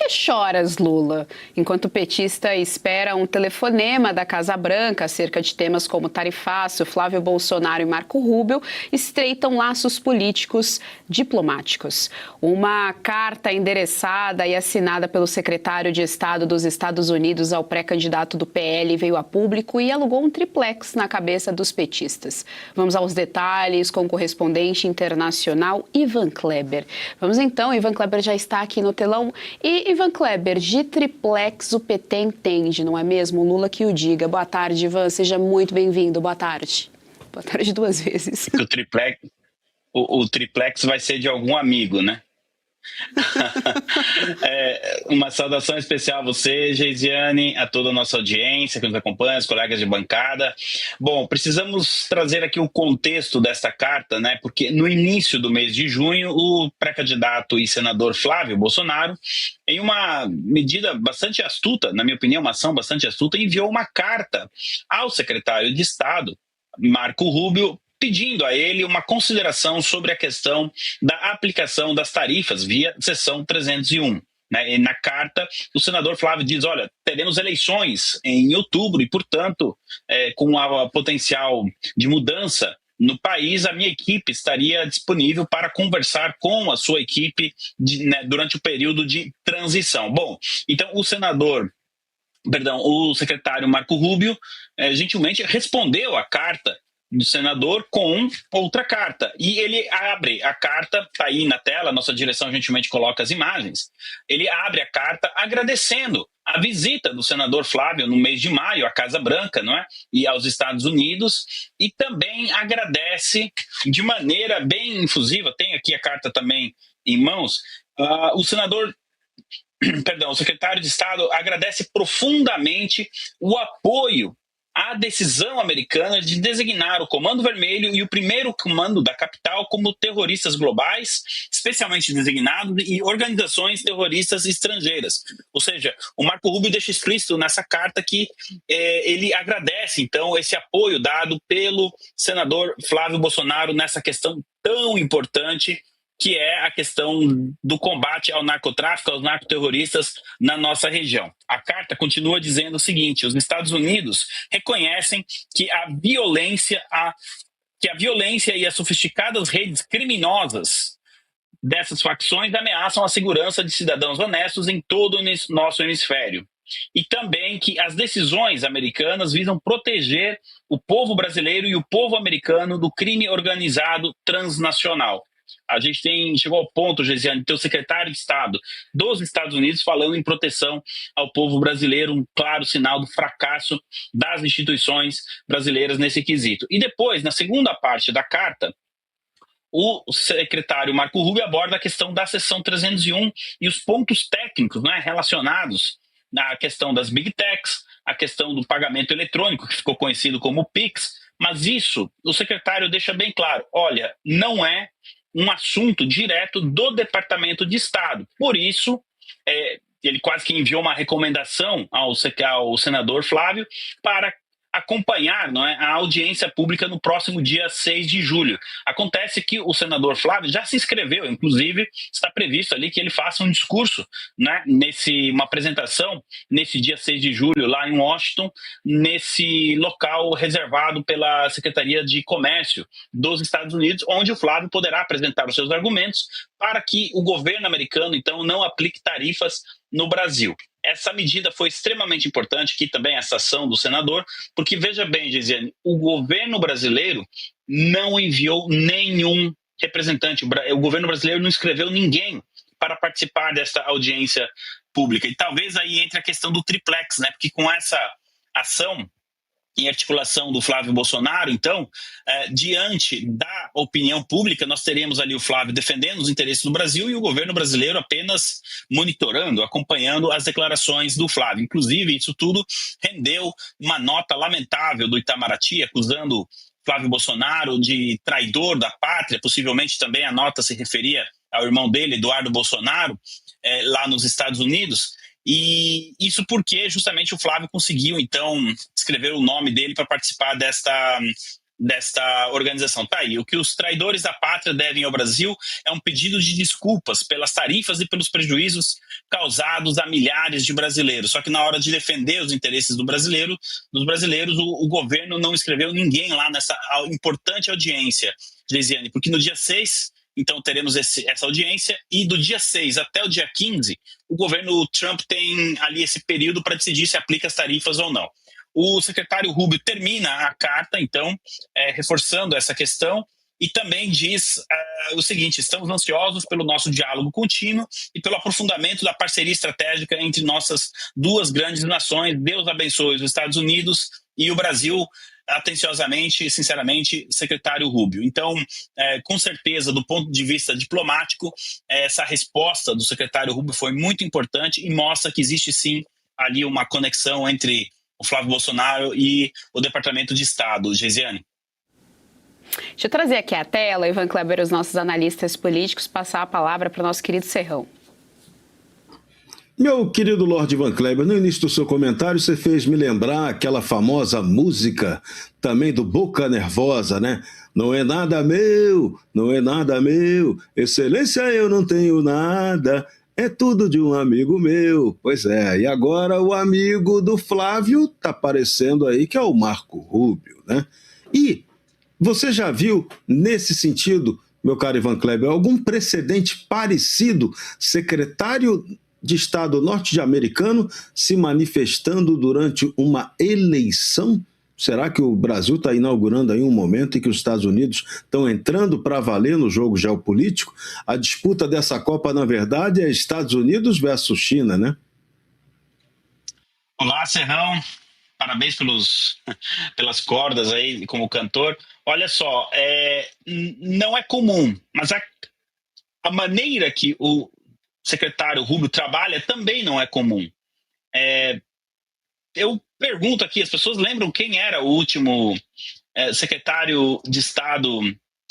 que choras, Lula? Enquanto o petista espera um telefonema da Casa Branca acerca de temas como tarifaço, Flávio Bolsonaro e Marco Rubio estreitam laços políticos diplomáticos. Uma carta endereçada e assinada pelo secretário de Estado dos Estados Unidos ao pré-candidato do PL veio a público e alugou um triplex na cabeça dos petistas. Vamos aos detalhes com o correspondente internacional Ivan Kleber. Vamos então, Ivan Kleber já está aqui no telão. E, Ivan Kleber, de triplex o PT entende, não é mesmo? Lula que o diga. Boa tarde, Ivan, seja muito bem-vindo. Boa tarde. Boa tarde 2 vezes. O triplex vai ser de algum amigo, né? Uma saudação especial a você, Geisiane, a toda a nossa audiência que nos acompanha, os colegas de bancada. Bom, precisamos trazer aqui o contexto desta carta, né? Porque no início do mês de junho, o pré-candidato e senador Flávio Bolsonaro, em uma medida bastante astuta, na minha opinião, uma ação bastante astuta, enviou uma carta ao secretário de Estado, Marco Rubio, pedindo a ele uma consideração sobre a questão da aplicação das tarifas via seção 301. E na carta, o senador Flávio diz, olha, teremos eleições em outubro e, portanto, com a potencial de mudança no país, a minha equipe estaria disponível para conversar com a sua equipe durante o período de transição. Bom, então o secretário Marco Rubio gentilmente respondeu à carta do senador com outra carta. E ele abre a carta, está aí na tela, nossa direção gentilmente coloca as imagens. Ele abre a carta agradecendo a visita do senador Flávio no mês de maio à Casa Branca, não é? E aos Estados Unidos, e também agradece de maneira bem infusiva, tem aqui a carta também em mãos, o secretário de Estado agradece profundamente o apoio à decisão americana de designar o Comando Vermelho e o primeiro comando da capital como terroristas globais, especialmente designados, e organizações terroristas estrangeiras. Ou seja, o Marco Rubio deixa explícito nessa carta que ele agradece, então, esse apoio dado pelo senador Flávio Bolsonaro nessa questão tão importante que é a questão do combate ao narcotráfico, aos narcoterroristas na nossa região. A carta continua dizendo o seguinte: os Estados Unidos reconhecem que a violência e as sofisticadas redes criminosas dessas facções ameaçam a segurança de cidadãos honestos em todo o nosso hemisfério. E também que as decisões americanas visam proteger o povo brasileiro e o povo americano do crime organizado transnacional. A gente chegou ao ponto, Geisiane, de ter o secretário de Estado dos Estados Unidos falando em proteção ao povo brasileiro, um claro sinal do fracasso das instituições brasileiras nesse quesito. E depois, na segunda parte da carta, o secretário Marco Rubio aborda a questão da seção 301 e os pontos técnicos, relacionados à questão das Big Techs, a questão do pagamento eletrônico, que ficou conhecido como PIX, mas isso o secretário deixa bem claro, olha, não é um assunto direto do Departamento de Estado. Por isso, ele quase que enviou uma recomendação ao senador Flávio para acompanhar a audiência pública no próximo dia 6 de julho. Acontece que o senador Flávio já se inscreveu, inclusive está previsto ali que ele faça um discurso, uma apresentação nesse dia 6 de julho lá em Washington, nesse local reservado pela Secretaria de Comércio dos Estados Unidos, onde o Flávio poderá apresentar os seus argumentos para que o governo americano, então, não aplique tarifas no Brasil. Essa medida foi extremamente importante, aqui também essa ação do senador, porque veja bem, Geisiane, o governo brasileiro não enviou nenhum representante, o governo brasileiro não inscreveu ninguém para participar dessa audiência pública. E talvez aí entre a questão do triplex, porque com essa ação em articulação do Flávio Bolsonaro, então, diante da opinião pública, nós teremos ali o Flávio defendendo os interesses do Brasil e o governo brasileiro apenas monitorando, acompanhando as declarações do Flávio. Inclusive, isso tudo rendeu uma nota lamentável do Itamaraty, acusando Flávio Bolsonaro de traidor da pátria, possivelmente também a nota se referia ao irmão dele, Eduardo Bolsonaro, lá nos Estados Unidos. E isso porque justamente o Flávio conseguiu, então, escrever o nome dele para participar desta organização. Tá aí, o que os traidores da pátria devem ao Brasil é um pedido de desculpas pelas tarifas e pelos prejuízos causados a milhares de brasileiros. Só que na hora de defender os interesses dos brasileiros, o governo não escreveu ninguém lá nessa importante audiência, Geisiane, porque no dia 6, então teremos essa audiência, e do dia 6 até o dia 15, o governo Trump tem ali esse período para decidir se aplica as tarifas ou não. O secretário Rubio termina a carta, então, reforçando essa questão, e também diz o seguinte: estamos ansiosos pelo nosso diálogo contínuo e pelo aprofundamento da parceria estratégica entre nossas duas grandes nações. Deus abençoe os Estados Unidos e o Brasil. Atenciosamente, sinceramente, secretário Rubio. Então, com certeza, do ponto de vista diplomático, essa resposta do secretário Rubio foi muito importante e mostra que existe sim ali uma conexão entre o Flávio Bolsonaro e o Departamento de Estado. Geisiane. Deixa eu trazer aqui a tela, Ivan Kleber, os nossos analistas políticos, passar a palavra para o nosso querido Serrão. Meu querido Lorde Ivan Kleber, no início do seu comentário você fez me lembrar aquela famosa música também do Boca Nervosa, né? Não é nada meu, não é nada meu, excelência eu não tenho nada, é tudo de um amigo meu. Pois é, e agora o amigo do Flávio tá aparecendo aí, que é o Marco Rubio, né? E você já viu, nesse sentido, meu caro Ivan Kleber, algum precedente parecido, secretário de Estado norte-americano se manifestando durante uma eleição? Será que o Brasil está inaugurando aí um momento em que os Estados Unidos estão entrando para valer no jogo geopolítico? A disputa dessa Copa, na verdade, é Estados Unidos versus China, né? Olá, Serrão. Parabéns pelas cordas aí como cantor. Olha só, não é comum, mas a maneira que o secretário Rubio trabalha também não é comum. Eu pergunto aqui, as pessoas lembram quem era o último secretário de Estado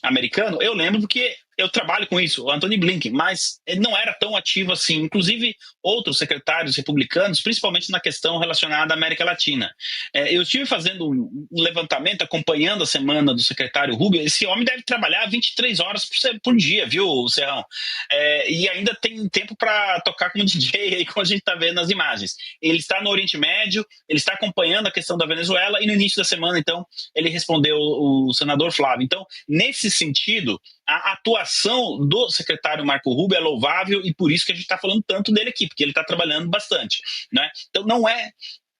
americano? Eu lembro porque eu trabalho com isso, o Antony Blinken, mas ele não era tão ativo assim. Inclusive, outros secretários republicanos, principalmente na questão relacionada à América Latina. Eu estive fazendo um levantamento, acompanhando a semana do secretário Rubio. Esse homem deve trabalhar 23 horas por dia, viu, Serrão? E ainda tem tempo para tocar como DJ, aí, como a gente está vendo nas imagens. Ele está no Oriente Médio, ele está acompanhando a questão da Venezuela, e no início da semana, então, ele respondeu o senador Flávio. Então, nesse sentido, a atuação do secretário Marco Rubio é louvável, e por isso que a gente está falando tanto dele aqui, porque ele está trabalhando bastante, né? Então não é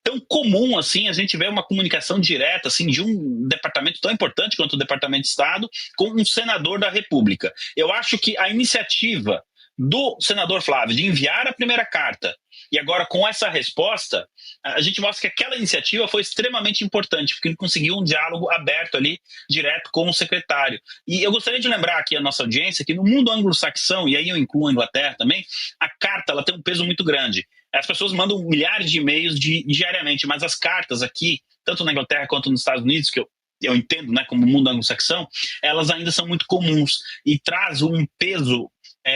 tão comum assim a gente ver uma comunicação direta assim, de um departamento tão importante quanto o Departamento de Estado com um senador da República. Eu acho que a iniciativa do senador Flávio de enviar a primeira carta e agora com essa resposta, a gente mostra que aquela iniciativa foi extremamente importante, porque ele conseguiu um diálogo aberto ali, direto com o secretário. E eu gostaria de lembrar aqui a nossa audiência que no mundo anglo-saxão, e aí eu incluo a Inglaterra também, a carta ela tem um peso muito grande. As pessoas mandam milhares de e-mails diariamente, mas as cartas aqui, tanto na Inglaterra quanto nos Estados Unidos, que eu entendo, né, como mundo anglo-saxão, elas ainda são muito comuns e traz um peso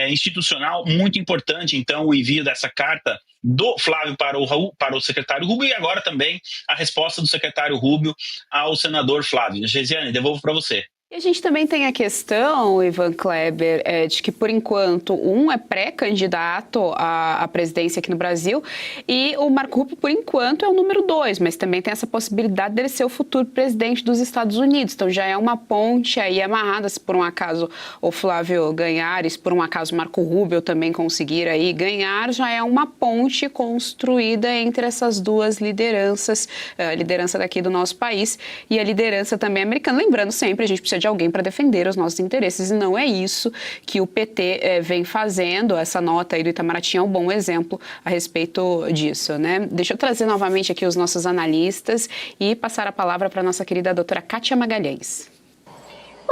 institucional muito importante. Então, o envio dessa carta do Flávio para o secretário Rubio, e agora também a resposta do secretário Rubio ao senador Flávio. Geisiane, devolvo para você. E a gente também tem a questão, Ivan Kleber, de que, por enquanto, um é pré-candidato à presidência aqui no Brasil e o Marco Rubio, por enquanto, é o número 2, mas também tem essa possibilidade dele ser o futuro presidente dos Estados Unidos. Então, já é uma ponte aí amarrada, se por um acaso o Flávio ganhar, e se por um acaso o Marco Rubio também conseguir aí ganhar, já é uma ponte construída entre essas duas lideranças, a liderança daqui do nosso país e a liderança também americana. Lembrando sempre, a gente precisa de alguém para defender os nossos interesses, e não é isso que o PT vem fazendo. Essa nota aí do Itamaraty é um bom exemplo a respeito disso, né? Deixa eu trazer novamente aqui os nossos analistas e passar a palavra para a nossa querida doutora Kátia Magalhães.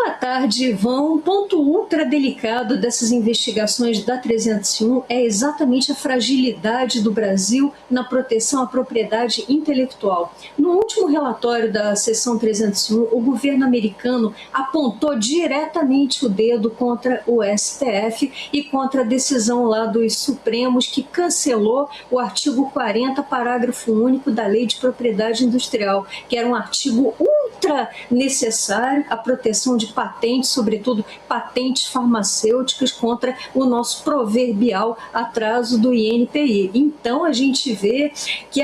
Boa tarde, Ivan. Um ponto ultra delicado dessas investigações da 301 é exatamente a fragilidade do Brasil na proteção à propriedade intelectual. No último relatório da seção 301, o governo americano apontou diretamente o dedo contra o STF e contra a decisão lá dos Supremos que cancelou o artigo 40, parágrafo único da Lei de Propriedade Industrial, que era um artigo ultra necessário à proteção de patentes, sobretudo patentes farmacêuticas, contra o nosso proverbial atraso do INPI. Então, a gente vê que,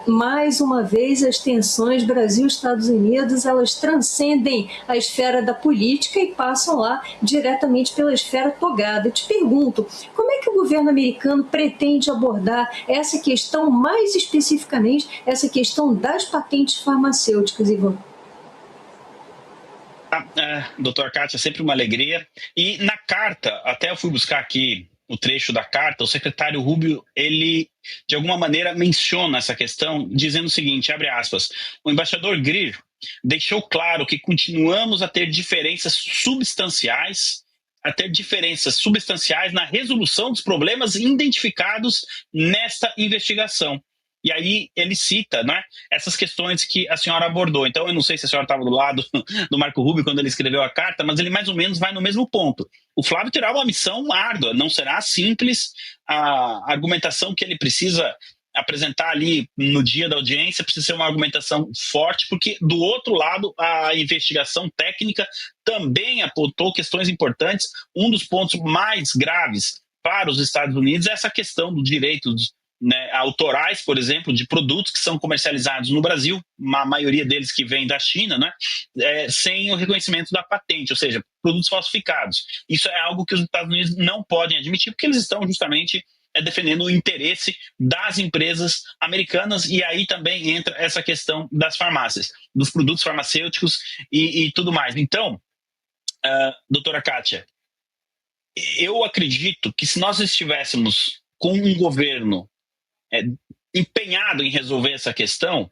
mais uma vez, as tensões Brasil-Estados Unidos, elas transcendem a esfera da política e passam lá diretamente pela esfera togada. Eu te pergunto, como é que o governo americano pretende abordar essa questão, mais especificamente, essa questão das patentes farmacêuticas, Ivan? Doutor Kátia, sempre uma alegria. E na carta, até eu fui buscar aqui o trecho da carta, o secretário Rubio, ele de alguma maneira menciona essa questão, dizendo o seguinte, abre aspas, o embaixador Greer deixou claro que continuamos a ter diferenças substanciais na resolução dos problemas identificados nesta investigação. E aí ele cita, né, essas questões que a senhora abordou. Então eu não sei se a senhora estava do lado do Marco Rubio quando ele escreveu a carta, mas ele mais ou menos vai no mesmo ponto. O Flávio terá uma missão árdua, não será simples. A argumentação que ele precisa apresentar ali no dia da audiência precisa ser uma argumentação forte, porque do outro lado a investigação técnica também apontou questões importantes. Um dos pontos mais graves para os Estados Unidos é essa questão do direito autorais, por exemplo, de produtos que são comercializados no Brasil, a maioria deles que vem da China, né, sem o reconhecimento da patente, ou seja, produtos falsificados. Isso é algo que os Estados Unidos não podem admitir, porque eles estão justamente defendendo o interesse das empresas americanas, e aí também entra essa questão das farmácias, dos produtos farmacêuticos e tudo mais. Então, doutora Kátia, eu acredito que se nós estivéssemos com um governo empenhado em resolver essa questão,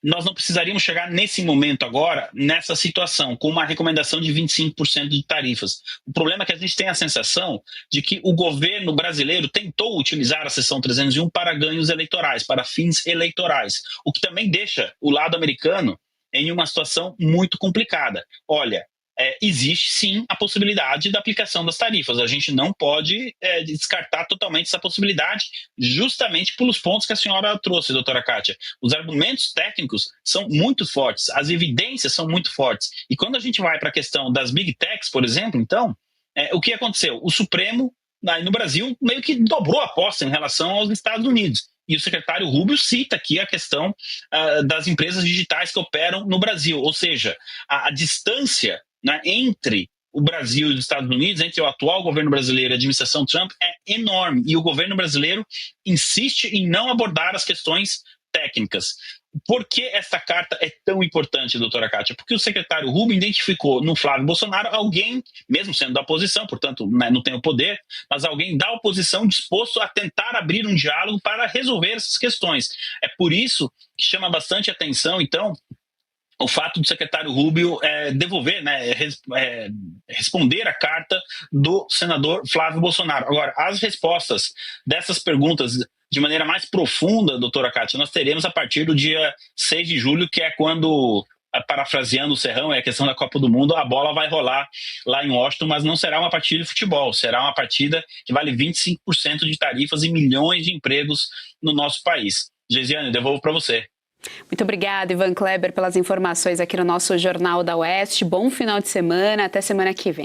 nós não precisaríamos chegar nesse momento agora, nessa situação, com uma recomendação de 25% de tarifas. O problema é que a gente tem a sensação de que o governo brasileiro tentou utilizar a seção 301 para ganhos eleitorais, para fins eleitorais, o que também deixa o lado americano em uma situação muito complicada. Olha, existe sim a possibilidade da aplicação das tarifas. A gente não pode descartar totalmente essa possibilidade, justamente pelos pontos que a senhora trouxe, doutora Kátia. Os argumentos técnicos são muito fortes, as evidências são muito fortes. E quando a gente vai para a questão das Big Techs, por exemplo, então, o que aconteceu? O Supremo, no Brasil, meio que dobrou a aposta em relação aos Estados Unidos. E o secretário Rubio cita aqui a questão das empresas digitais que operam no Brasil. Ou seja, a distância entre o Brasil e os Estados Unidos, entre o atual governo brasileiro e a administração Trump, é enorme. E o governo brasileiro insiste em não abordar as questões técnicas. Por que essa carta é tão importante, doutora Kátia? Porque o secretário Rubio identificou no Flávio Bolsonaro alguém, mesmo sendo da oposição, portanto não tem o poder, mas alguém da oposição disposto a tentar abrir um diálogo para resolver essas questões. É por isso que chama bastante atenção, então, o fato do secretário Rubio devolver, responder a carta do senador Flávio Bolsonaro. Agora, as respostas dessas perguntas de maneira mais profunda, doutora Kátia, nós teremos a partir do dia 6 de julho, que é quando, parafraseando o Serrão, é a questão da Copa do Mundo, a bola vai rolar lá em Washington, mas não será uma partida de futebol, será uma partida que vale 25% de tarifas e milhões de empregos no nosso país. Geisiane, devolvo para você. Muito obrigada, Ivan Kleber, pelas informações aqui no nosso Jornal da Oeste. Bom final de semana, até semana que vem.